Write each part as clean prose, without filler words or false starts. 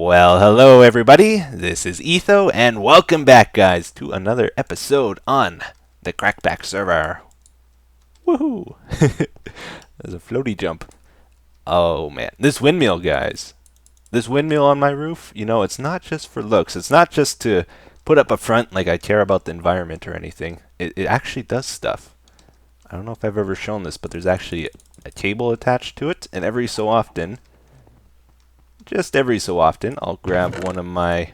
Well, hello everybody. This is Etho, and welcome back, guys, to another episode on the CrackPack server. Woohoo! There's a floaty jump. Oh man, this windmill, guys. This windmill on my roof. It's not just for looks. It's not just to put up a front like I care about the environment or anything. It actually does stuff. I don't know if I've ever shown this, but there's actually a cable attached to it, and every so often, I'll grab one of my...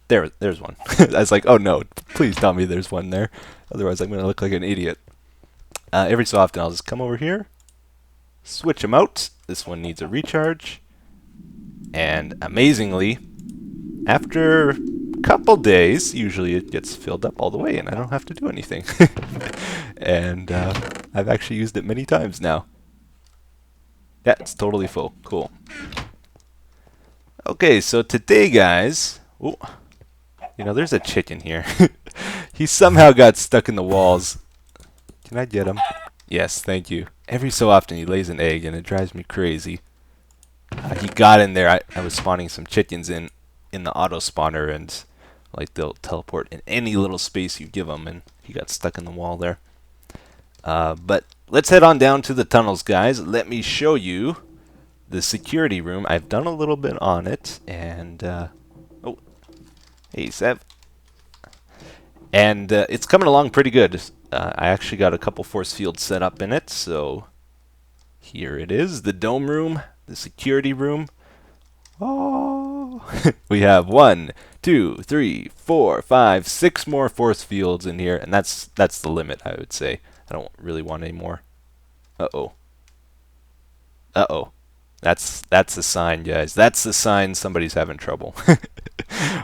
There's one. I was like, oh no, please tell me there's one there. Otherwise I'm going to look like an idiot. Every so often I'll just come over here, switch them out. This one needs a recharge. And amazingly, after a couple days, usually it gets filled up all the way and I don't have to do anything. And I've actually used it many times now. Yeah, it's totally full. Cool. Okay, so today, guys... Ooh, there's a chicken here. He somehow got stuck in the walls. Can I get him? Yes, thank you. Every so often he lays an egg, and it drives me crazy. He got in there. I was spawning some chickens in the auto spawner, and like they'll teleport in any little space you give them, and he got stuck in the wall there. But let's head on down to the tunnels, guys. Let me show you the security room. I've done a little bit on it, and oh, hey Sev. And it's coming along pretty good. I actually got a couple force fields set up in it, so here it is, the dome room, the security room. Oh, we have 1, 2, 3, 4, 5, 6 more force fields in here, and that's the limit, I would say. I don't really want any more. Uh-oh. Uh-oh. That's a sign, guys. That's a sign somebody's having trouble.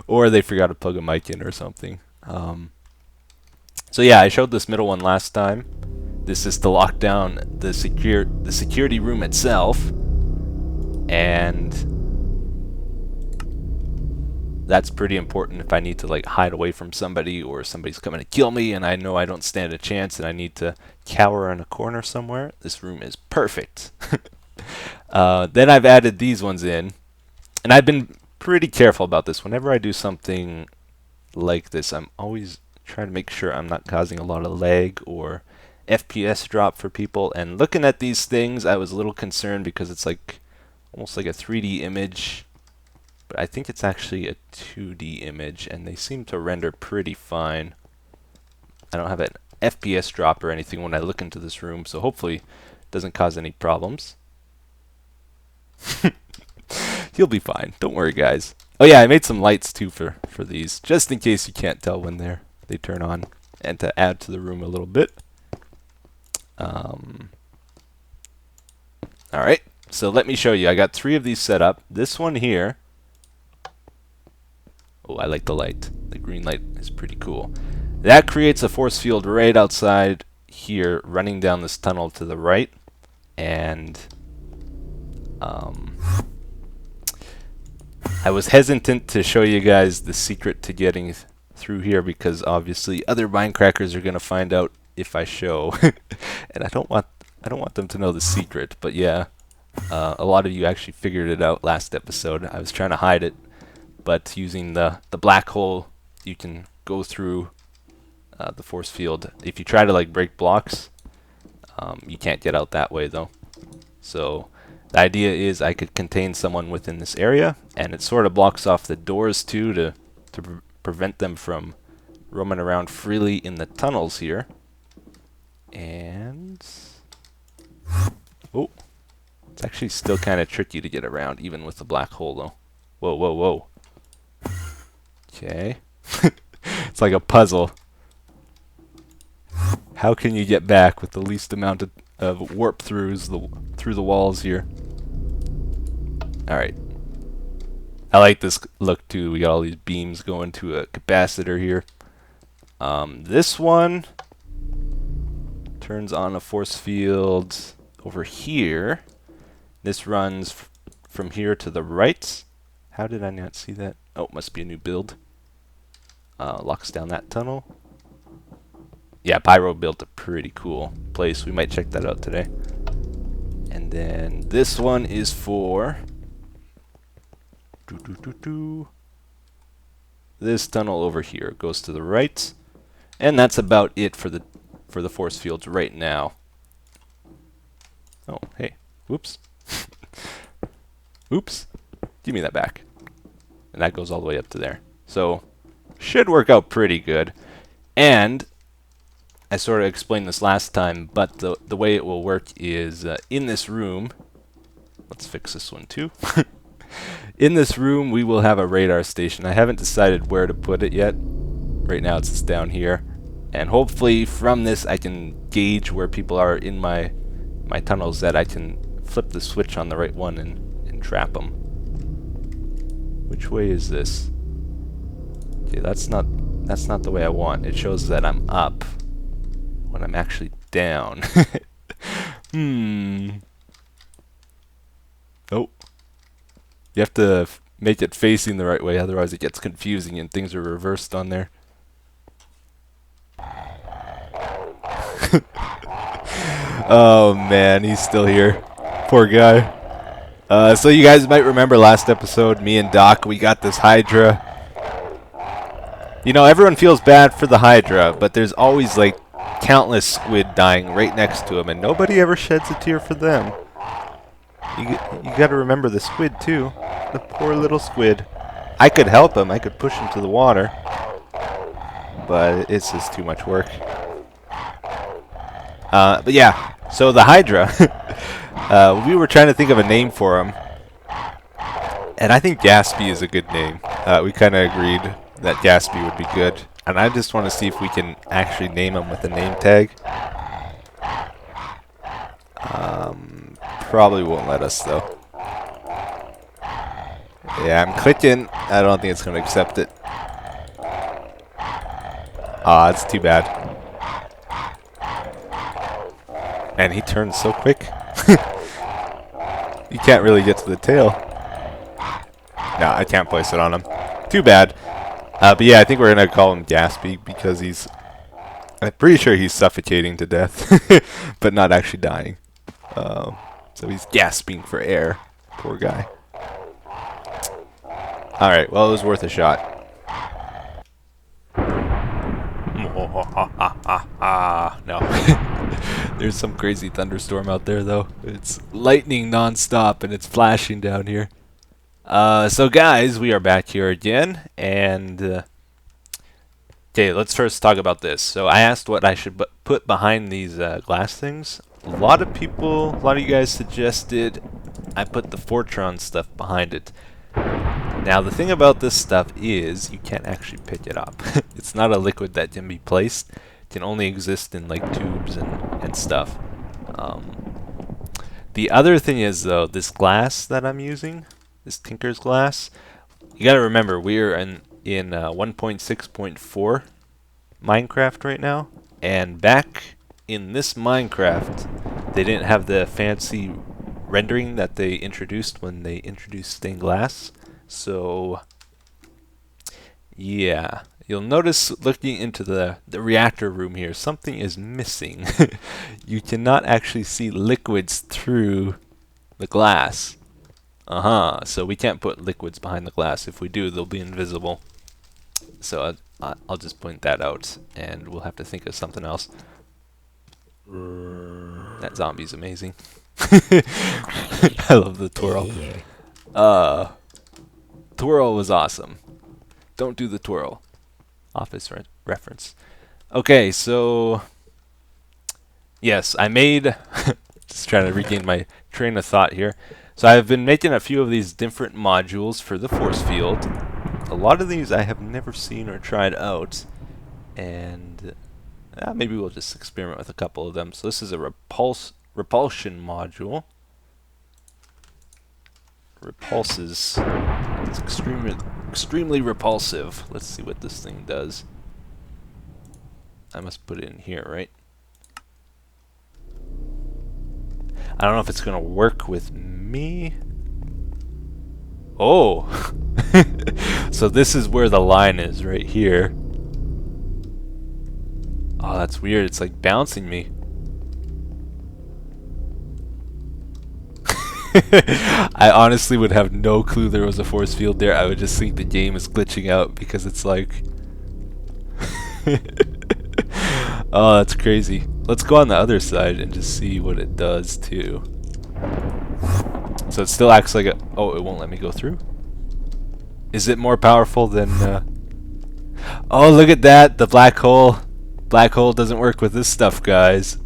Or they forgot to plug a mic in or something. So yeah, I showed this middle one last time. This is to lock down the security room itself. And that's pretty important if I need to like hide away from somebody or somebody's coming to kill me and I know I don't stand a chance and I need to cower in a corner somewhere. This room is perfect. Then I've added these ones in, and I've been pretty careful about this. Whenever I do something like this, I'm always trying to make sure I'm not causing a lot of lag or FPS drop for people. And looking at these things, I was a little concerned because it's like almost like a 3D image, but I think it's actually a 2D image, and they seem to render pretty fine. I don't have an FPS drop or anything when I look into this room, so hopefully it doesn't cause any problems. You'll be fine. Don't worry, guys. Oh yeah, I made some lights too for these, just in case you can't tell when they turn on, and to add to the room a little bit. Alright, so let me show you. I got 3 of these set up. This one here. Oh, I like the light. The green light is pretty cool. That creates a force field right outside here, running down this tunnel to the right. And I was hesitant to show you guys the secret to getting through here because obviously other Minecrackers are going to find out if I show, and I don't want them to know the secret. But yeah, a lot of you actually figured it out last episode. I was trying to hide it, but using the black hole, you can go through the force field. If you try to like break blocks, you can't get out that way though. So the idea is I could contain someone within this area, and it sort of blocks off the doors too to prevent them from roaming around freely in the tunnels here. And oh, it's actually still kind of tricky to get around even with the black hole though. Whoa, whoa, whoa. Okay. It's like a puzzle. How can you get back with the least amount of warp through the walls here? Alright. I like this look too. We got all these beams going to a capacitor here. This one turns on a force field over here. This runs from here to the right. How did I not see that? Oh, it must be a new build. Locks down that tunnel. Yeah, Pyro built a pretty cool place. We might check that out today. And then this one is for Do, do, do, do. This tunnel over here goes to the right, and that's about it for the force fields right now. Oh, hey, whoops, oops, give me that back, and that goes all the way up to there. So should work out pretty good. And I sort of explained this last time, but the way it will work is in this room. Let's fix this one too. In this room, we will have a radar station. I haven't decided where to put it yet. Right now, it's just down here. And hopefully, from this, I can gauge where people are in my tunnels, that I can flip the switch on the right one and trap them. Which way is this? Okay, that's not the way I want. It shows that I'm up when I'm actually down. Oh. You have to make it facing the right way, otherwise it gets confusing and things are reversed on there. Oh man, he's still here. Poor guy. So you guys might remember last episode, me and Doc, we got this Hydra. You know, everyone feels bad for the Hydra, but there's always like countless squid dying right next to him, and nobody ever sheds a tear for them. You gotta remember the squid too. The poor little squid. I could help him. I could push him to the water. But it's just too much work. But yeah, so the Hydra. We were trying to think of a name for him. And I think Gaspy is a good name. We kind of agreed that Gaspy would be good. And I just want to see if we can actually name him with a name tag. Probably won't let us though. Yeah, I'm clicking. I don't think it's going to accept it. Ah, it's too bad. And he turns so quick. You can't really get to the tail. No, I can't place it on him. Too bad. But yeah, I think we're going to call him Gaspy because he's... I'm pretty sure he's suffocating to death. But not actually dying. So he's gasping for air. Poor guy. Alright, well, it was worth a shot. No. There's some crazy thunderstorm out there, though. It's lightning non-stop, and it's flashing down here. So guys, we are back here again, and... okay, let's first talk about this. So I asked what I should put behind these glass things. A lot of you guys suggested I put the Fortron stuff behind it. Now the thing about this stuff is you can't actually pick it up. It's not a liquid that can be placed. It can only exist in like tubes and stuff. The other thing is though, this glass that I'm using, this Tinker's glass, you gotta remember we're in 1.6.4 Minecraft right now, and back in this Minecraft they didn't have the fancy rendering that they introduced when they introduced stained glass. So yeah, you'll notice looking into the reactor room here, something is missing. You cannot actually see liquids through the glass. So we can't put liquids behind the glass. If we do, they'll be invisible. So I'll just point that out, and we'll have to think of something else. That zombie's amazing. I love the twirl. Twirl was awesome. Don't do the twirl. Office reference. Okay, so... yes, I made... just trying to regain my train of thought here. So I've been making a few of these different modules for the force field. A lot of these I have never seen or tried out. And... maybe we'll just experiment with a couple of them. So this is a repulsion module. Repulses. It's extremely repulsive. Let's see what this thing does. I must put it in here, right? I don't know if it's gonna work with me. Oh! So this is where the line is, right here. Oh, that's weird. It's like bouncing me. I honestly would have no clue there was a force field there. I would just think the game is glitching out because it's like... Oh, that's crazy. Let's go on the other side and just see what it does too. So it still acts like a... Oh, it won't let me go through? Is it more powerful than... Oh, look at that! The black hole! Black hole doesn't work with this stuff, guys.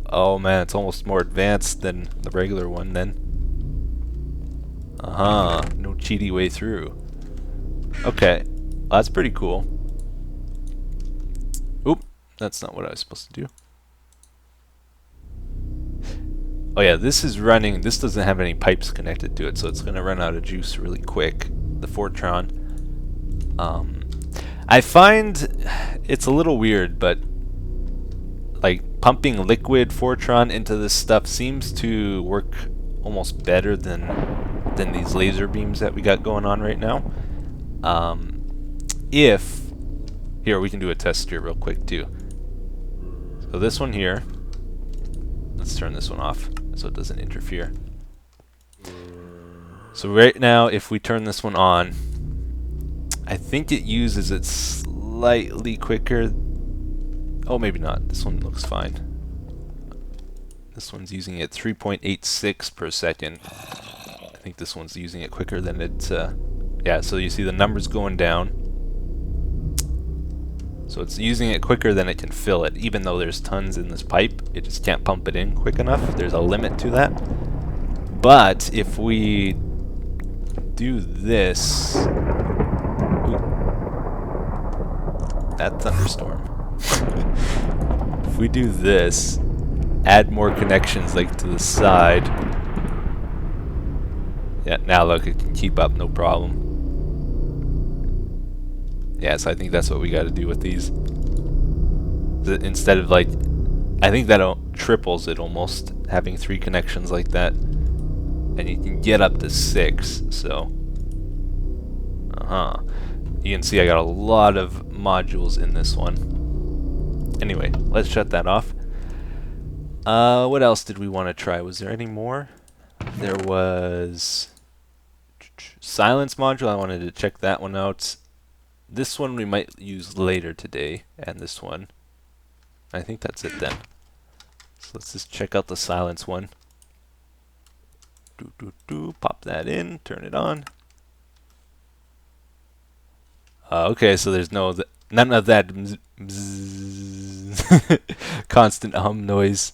Oh man, it's almost more advanced than the regular one then. Uh-huh. No cheaty way through. Okay. Well, that's pretty cool. Oop. That's not what I was supposed to do. Oh yeah, this is running... This doesn't have any pipes connected to it, so it's going to run out of juice really quick. The Fortron. I find it's a little weird, but like pumping liquid Fortron into this stuff seems to work almost better than these laser beams that we got going on right now. If here, we can do a test here real quick too. So this one here, let's turn this one off so it doesn't interfere. So right now, if we turn this one on, I think it uses it slightly quicker. Oh, maybe not. This one looks fine. This one's using it 3.86 per second. I think this one's using it quicker than it... yeah, so you see the numbers going down. So it's using it quicker than it can fill it. Even though there's tons in this pipe, it just can't pump it in quick enough. There's a limit to that. But if we do this... That thunderstorm. If we do this, add more connections like to the side. Yeah, now look, it can keep up no problem. Yeah, so I think that's what we got to do with these. Instead of like, I think that triples it almost, having 3 connections like that. And you can get up to 6, so. You can see I got a lot of modules in this one. Anyway, let's shut that off. What else did we want to try? Was there any more? There was silence module. I wanted to check that one out. This one we might use later today, and this one. I think that's it then. So let's just check out the silence one. Pop that in, turn it on. Okay, so there's none of that constant hum noise,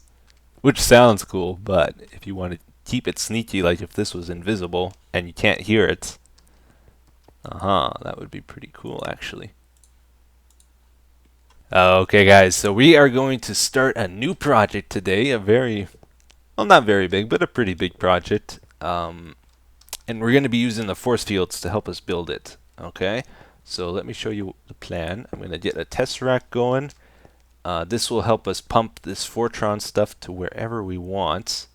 which sounds cool, but if you want to keep it sneaky, like if this was invisible and you can't hear it, that would be pretty cool actually. Okay guys, so we are going to start a new project today, a very, well, not very big, but a pretty big project, and we're going to be using the force fields to help us build it. Okay, so let me show you the plan. I'm going to get a test rack going. This will help us pump this Fortron stuff to wherever we want,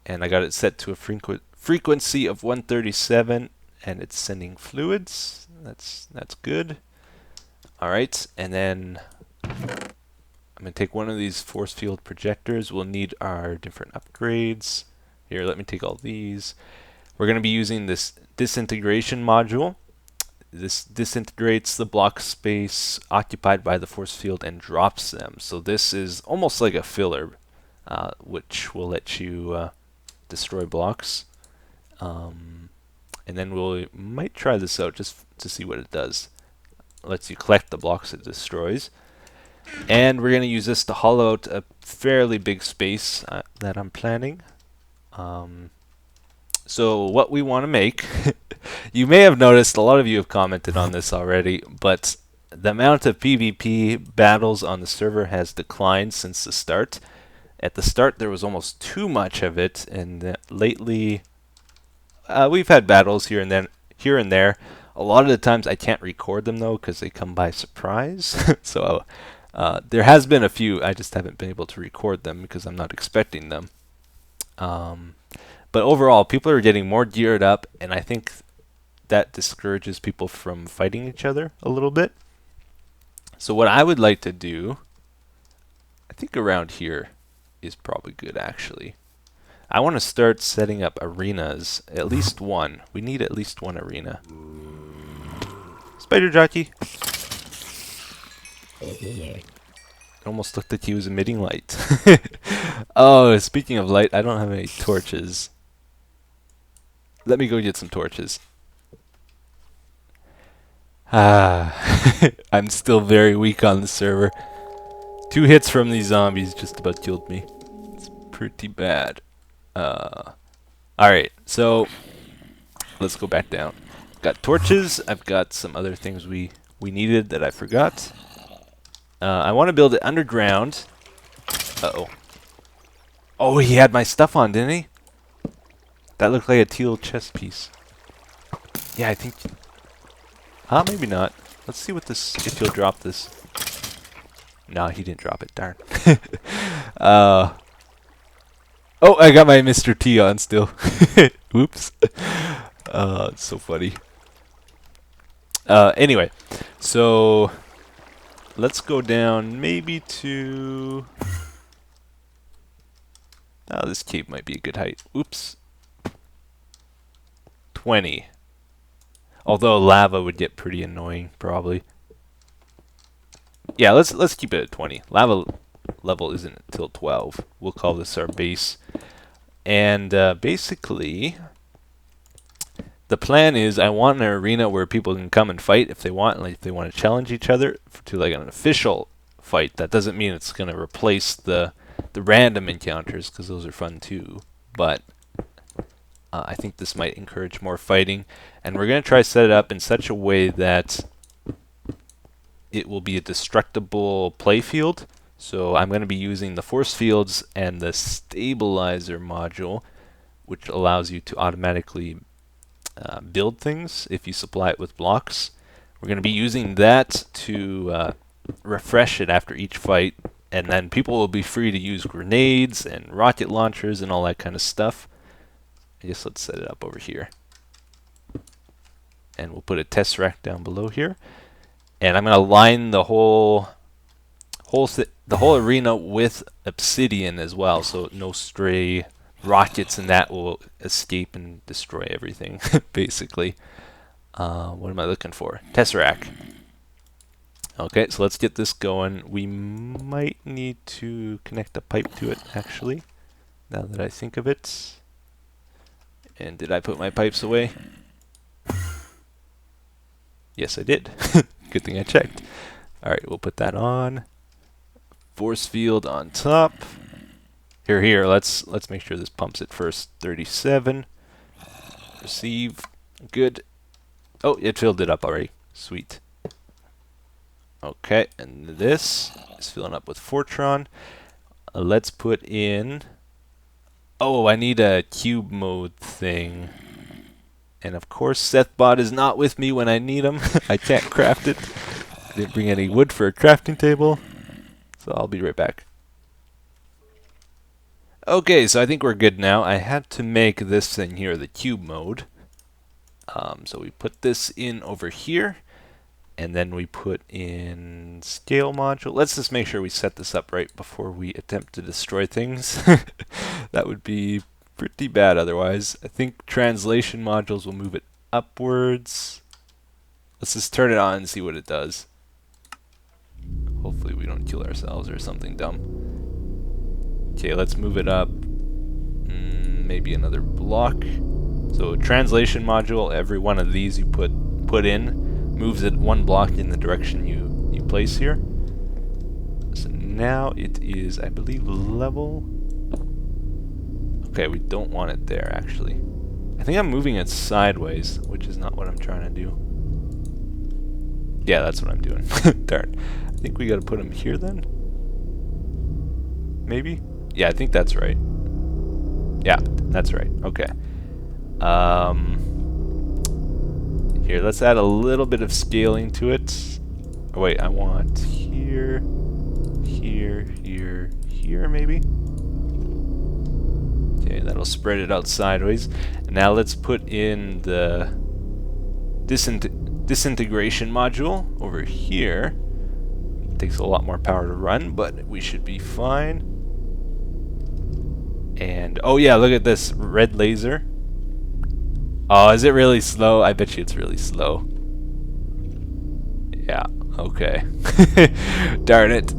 and I got it set to a frequency of 137, and it's sending fluids. That's good. All right, and then I'm going to take one of these force field projectors. We'll need our different upgrades. Here, let me take all these. We're going to be using this disintegration module. This disintegrates the block space occupied by the force field and drops them. So this is almost like a filler, which will let you destroy blocks. And then we might try this out just to see what it does. It lets you collect the blocks it destroys. And we're going to use this to hollow out a fairly big space that I'm planning. So what we want to make, you may have noticed, a lot of you have commented on this already, but the amount of PvP battles on the server has declined since the start. At the start there was almost too much of it, and lately we've had battles here and there. A lot of the times I can't record them though because they come by surprise. So there has been a few, I just haven't been able to record them because I'm not expecting them. But overall, people are getting more geared up, and I think that discourages people from fighting each other a little bit. So what I would like to do, I think around here is probably good actually. I want to start setting up arenas. At least one. We need at least one arena. Spider jockey. It almost looked like he was emitting light. Oh, speaking of light, I don't have any torches. Let me go get some torches. Ah, I'm still very weak on the server. 2 hits from these zombies just about killed me. It's pretty bad. Alright, so let's go back down. Got torches. I've got some other things we needed that I forgot. I want to build it underground. Uh-oh. Oh, he had my stuff on, didn't he? That looked like a teal chest piece. Yeah, I think... Huh? Maybe not. Let's see what this... if he'll drop this. No, he didn't drop it. Darn. Oh, I got my Mr. T on still. Oops. It's so funny. Anyway, so let's go down maybe to... Oh, this cave might be a good height. Oops. 20. Although lava would get pretty annoying, probably. Yeah, let's keep it at 20. Lava level isn't until 12. We'll call this our base. And basically, the plan is I want an arena where people can come and fight if they want, like if they want to challenge each other to like an official fight. That doesn't mean it's going to replace the random encounters, because those are fun too. But I think this might encourage more fighting, and we're going to try to set it up in such a way that it will be a destructible playfield. So I'm going to be using the force fields and the stabilizer module, which allows you to automatically build things if you supply it with blocks. We're going to be using that to refresh it after each fight, and then people will be free to use grenades and rocket launchers and all that kind of stuff. I guess let's set it up over here. And we'll put a test rack down below here. And I'm going to line the whole arena with obsidian as well, so no stray rockets and that will escape and destroy everything, basically. What am I looking for? Tesseract. Okay, so let's get this going. We might need to connect a pipe to it, actually, now that I think of it. And did I put my pipes away? Yes, I did. Good thing I checked. Alright, we'll put that on. Force field on top. Here, let's make sure this pumps it first. 37. Receive. Good. Oh, it filled it up already. Sweet. Okay, and this is filling up with Fortron. Let's put in... Oh, I need a cube mode thing. And of course, SethBot is not with me when I need him. I can't craft it. I didn't bring any wood for a crafting table. So I'll be right back. Okay, so I think we're good now. I had to make this thing here the cube mode. So we put this in over here. And then we put in scale module. Let's just make sure we set this up right before we attempt to destroy things. That would be pretty bad otherwise. I think translation modules will move it upwards. Let's just turn it on and see what it does. Hopefully we don't kill ourselves or something dumb. Okay, let's move it up. Maybe another block. So translation module, every one of these you put in moves it one block in the direction you place here. So now it is, I believe, level. Okay, we don't want it there actually. I think I'm moving it sideways, which is not what I'm trying to do. Yeah, that's what I'm doing. Darn. I think we gotta put him here then? Maybe? Yeah, I think that's right. Yeah, that's right. Okay. Here, let's add a little bit of scaling to it. Oh wait, I want here, here, here, here maybe? Okay, that'll spread it out sideways. And now let's put in the disintegration module over here. It takes a lot more power to run, but we should be fine. And oh yeah, look at this red laser. Oh, is it really slow? I bet you it's really slow. Yeah, okay. Darn it.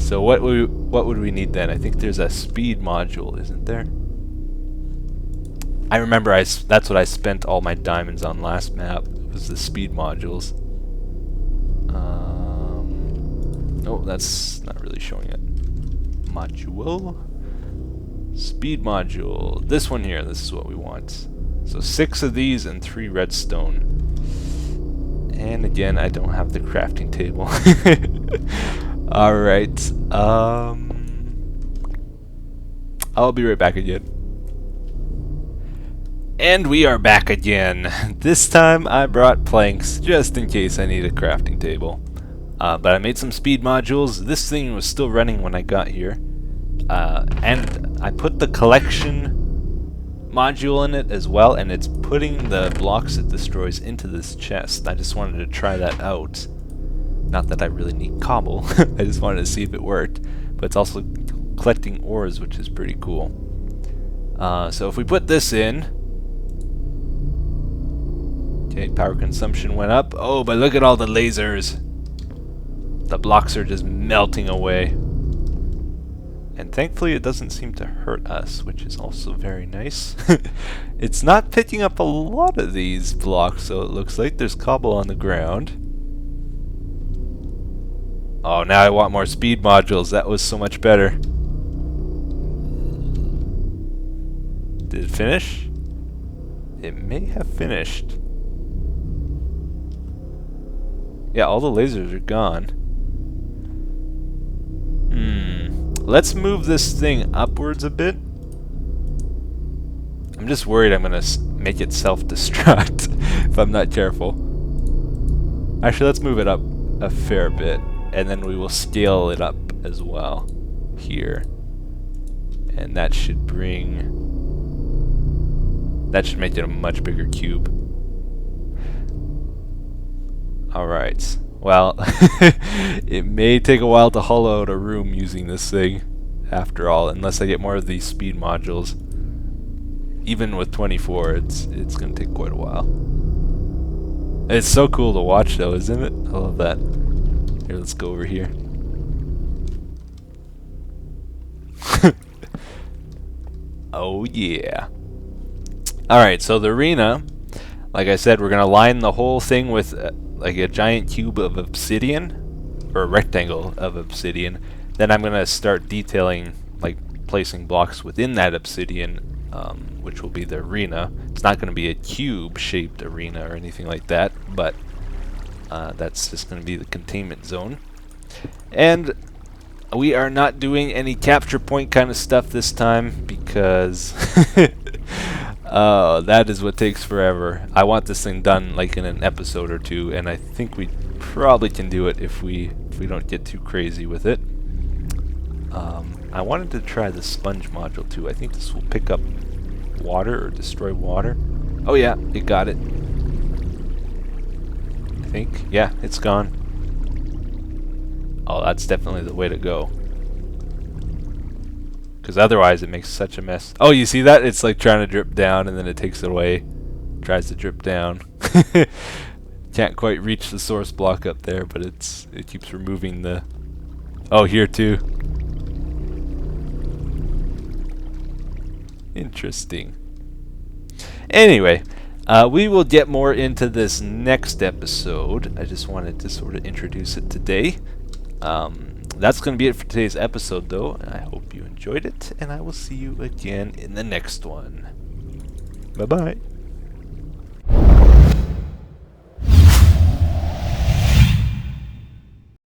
So what would we need then? I think there's a speed module, isn't there? I remember that's what I spent all my diamonds on last map, was the speed modules. Oh, that's not really showing it. Module. Speed module. This one here, this is what we want. So 6 of these and 3 redstone. And again, I don't have the crafting table. Alright. I'll be right back again. And we are back again. This time I brought planks just in case I need a crafting table. But I made some speed modules. This thing was still running when I got here. And I put the collection module in it as well, and it's putting the blocks it destroys into this chest. I just wanted to try that out. Not that I really need cobble. I just wanted to see if it worked. But it's also collecting ores, which is pretty cool. So if we put this in... Okay, power consumption went up. Oh, but look at all the lasers. The blocks are just melting away. And thankfully it doesn't seem to hurt us, which is also very nice. It's not picking up a lot of these blocks, so it looks like there's cobble on the ground. Oh, now I want more speed modules. That was so much better. Did it finish? It may have finished. Yeah, all the lasers are gone. Let's move this thing upwards a bit. I'm just worried I'm gonna make it self-destruct if I'm not careful. Actually, let's move it up a fair bit, and then we will scale it up as well here. And that should make it a much bigger cube. Alright. Well, it may take a while to hollow out a room using this thing, after all, unless I get more of these speed modules. Even with 24, it's going to take quite a while. It's so cool to watch, though, isn't it? I love that. Here, let's go over here. Oh, yeah. Alright, so the arena, like I said, we're going to line the whole thing with... like a giant cube of obsidian, or a rectangle of obsidian. Then I'm gonna start detailing, like placing blocks within that obsidian, which will be the arena. It's not gonna be a cube-shaped arena or anything like that, but that's just gonna be the containment zone. And we are not doing any capture point kind of stuff this time because that is what takes forever. I want this thing done like in an episode or two, and I think we probably can do it if we don't get too crazy with it. I wanted to try the sponge module too. I think this will pick up water or destroy water. Oh yeah, it got it. I think. Yeah, it's gone. Oh, that's definitely the way to go. Because otherwise it makes such a mess. Oh, you see that? It's like trying to drip down and then it takes it away. Tries to drip down. Can't quite reach the source block up there, but it keeps removing the... Oh, here too. Interesting. Anyway, we will get more into this next episode. I just wanted to sort of introduce it today. That's going to be it for today's episode, though. I hope you enjoyed it, and I will see you again in the next one. Bye-bye.